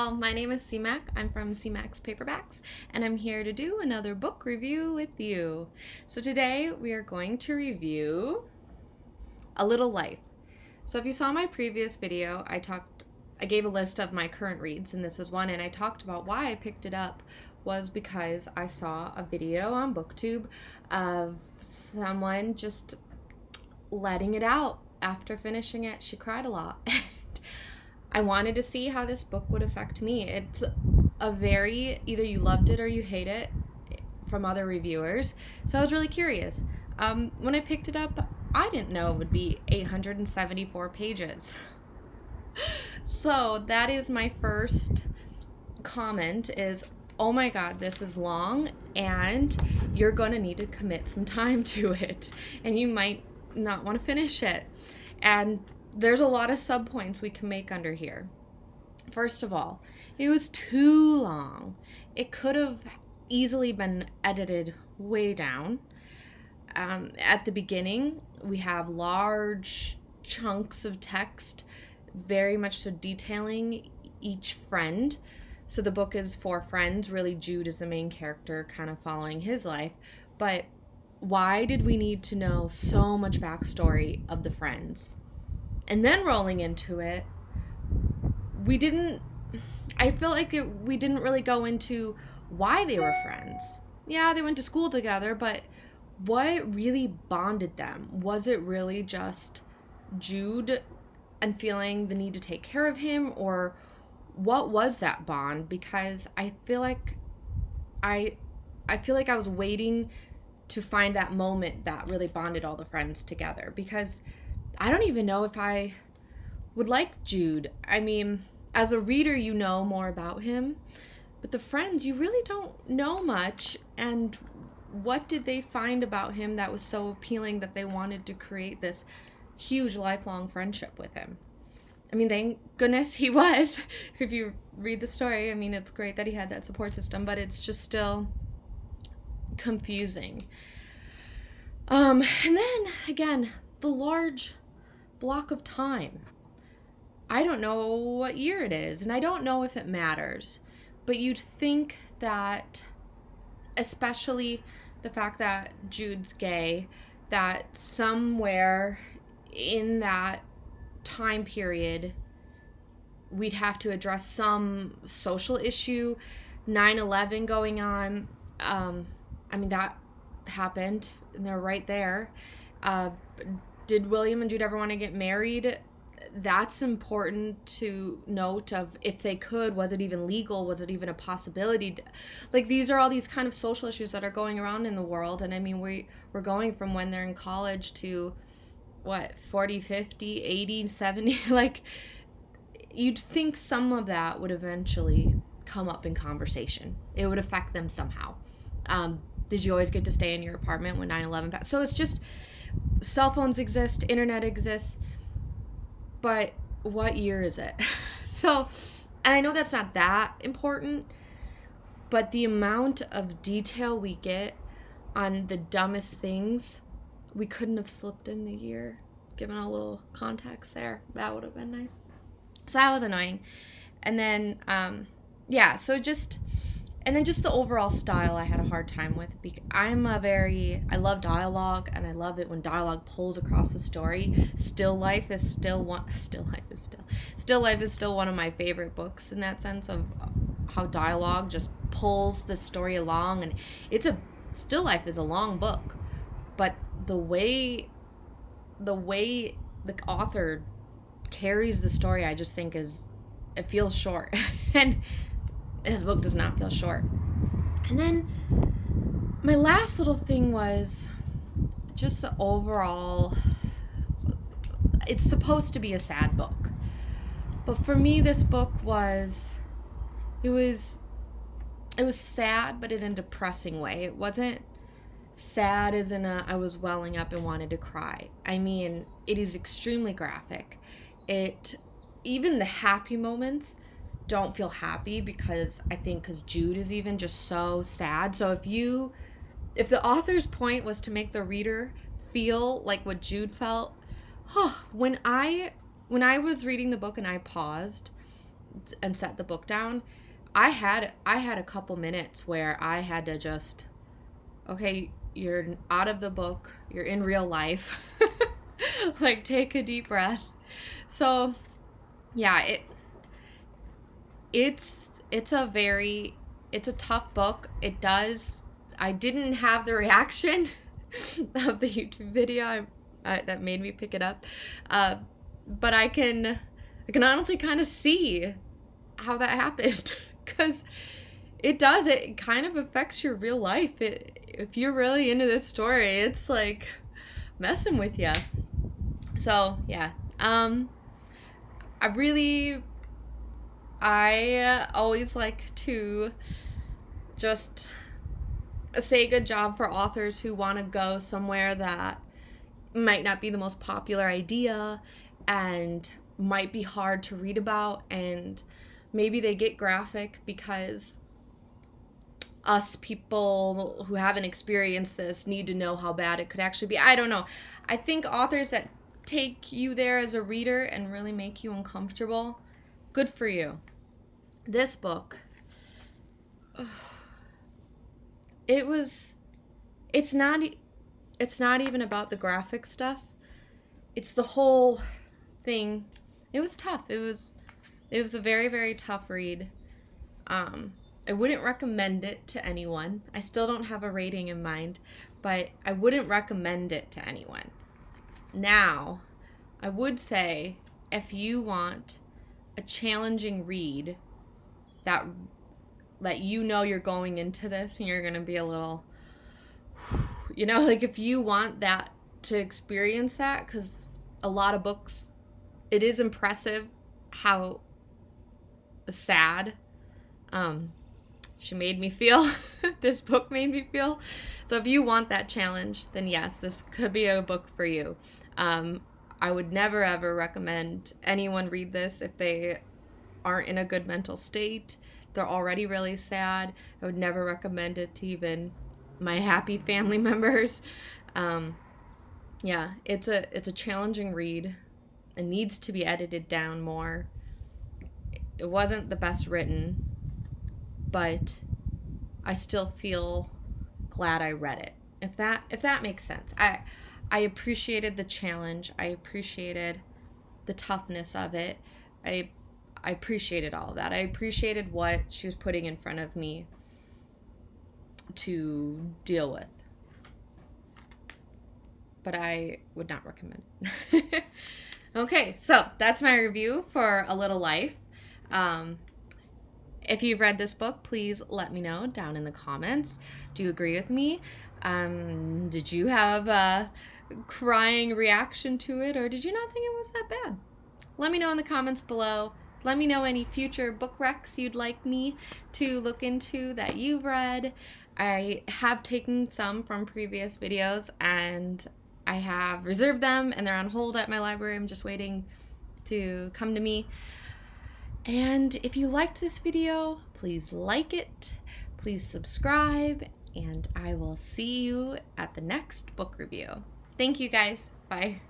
Well, my name is CMAC. I'm from CMAC's Paperbacks, and I'm here to do another book review with you. So today we are going to review A Little Life. So if you saw my previous video, I gave a list of my current reads, and this was one, and I talked about why I picked it up was because I saw a video on BookTube of someone just letting it out after finishing it. She cried a lot. I wanted to see how this book would affect me. It's a very, either you loved it or you hate it from other reviewers. So I was really curious. When I picked it up, I didn't know it would be 874 pages. So that is my first comment is, oh my God, this is long and you're going to need to commit some time to it. And you might not want to finish it. And there's a lot of subpoints we can make under here. First of all, it was too long. It could have easily been edited way down. At the beginning, we have large chunks of text, very much so detailing each friend. So the book is for friends. Really, Jude is the main character, kind of following his life. But why did we need to know so much backstory of the friends? And then rolling into it, we didn't really go into why they were friends. Yeah, they went to school together, but what really bonded them? Was it really just Jude and feeling the need to take care of him, or what was that bond? Because I feel like I was waiting to find that moment that really bonded all the friends together, because I don't even know if I would like Jude. I mean, as a reader, you know more about him, but the friends, you really don't know much. And what did they find about him that was so appealing that they wanted to create this huge lifelong friendship with him? I mean, thank goodness he was. If you read the story, I mean, it's great that he had that support system, but it's just still confusing. And then, again, the large block of time. I don't know what year it is, and I don't know if it matters, but you'd think that, especially the fact that Jude's gay, that somewhere in that time period we'd have to address some social issue. 9/11 going on. I mean, that happened, and they're right there. Did William and Jude ever want to get married? That's important to note of if they could. Was it even legal? Was it even a possibility? Like, these are all these kind of social issues that are going around in the world. And I mean, we're going from when they're in college to, 40, 50, 80, 70? Like, you'd think some of that would eventually come up in conversation. It would affect them somehow. Did you always get to stay in your apartment when 9/11 passed? So it's just, cell phones exist, internet exists, but what year is it? So, and I know that's not that important, but the amount of detail we get on the dumbest things, we couldn't have slipped in the year. Given a little context there, that would have been nice. So that was annoying. And then, and then just the overall style I had a hard time with. I love dialogue, and I love it when dialogue pulls across the story. Still Life is still one of my favorite books in that sense of how dialogue just pulls the story along. And Still Life is a long book, but the way the author carries the story, I just think it feels short. And his book does not feel short. And then my last little thing was just the overall, it's supposed to be a sad book, but for me this book was sad, but in a depressing way. It wasn't sad as in I was welling up and wanted to cry. I mean, it is extremely graphic. Even the happy moments don't feel happy, because Jude is even just so sad. So if the author's point was to make the reader feel like what Jude felt, when I was reading the book and I paused, and set the book down, I had a couple minutes where I had to just, okay, you're out of the book, you're in real life. Like, take a deep breath. So yeah, it's a tough book. I didn't have the reaction of the YouTube video that made me pick it up, but I can honestly kind of see how that happened, because it kind of affects your real life. If you're really into this story, it's like messing with you. So yeah, I always like to just say good job for authors who want to go somewhere that might not be the most popular idea and might be hard to read about, and maybe they get graphic because us people who haven't experienced this need to know how bad it could actually be. I don't know. I think authors that take you there as a reader and really make you uncomfortable, good for you. This book, it's not even about the graphic stuff. It's the whole thing. It was tough. It was a very, very tough read. I wouldn't recommend it to anyone. I still don't have a rating in mind, but I wouldn't recommend it to anyone. Now, I would say if you want a challenging read that you're going into this and you're going to be a little, like if you want that to experience that, because a lot of books, it is impressive how sad she made me feel. This book made me feel. So if you want that challenge, then yes, this could be a book for you. I would never ever recommend anyone read this if they aren't in a good mental state. They're already really sad. I would never recommend it to even my happy family members. Yeah, it's a challenging read. It needs to be edited down more. It wasn't the best written, but I still feel glad I read it. If that makes sense. I appreciated the challenge. I appreciated the toughness of it. I appreciated all of that. I appreciated what she was putting in front of me to deal with. But I would not recommend it. Okay, so that's my review for A Little Life. If you've read this book, please let me know down in the comments. Do you agree with me? Did you have a crying reaction to it, or did you not think it was that bad? Let me know in the comments below. Let me know any future book recs you'd like me to look into that you've read. I have taken some from previous videos and I have reserved them and they're on hold at my library. I'm just waiting to come to me. And if you liked this video, please like it, please subscribe, and I will see you at the next book review. Thank you guys. Bye.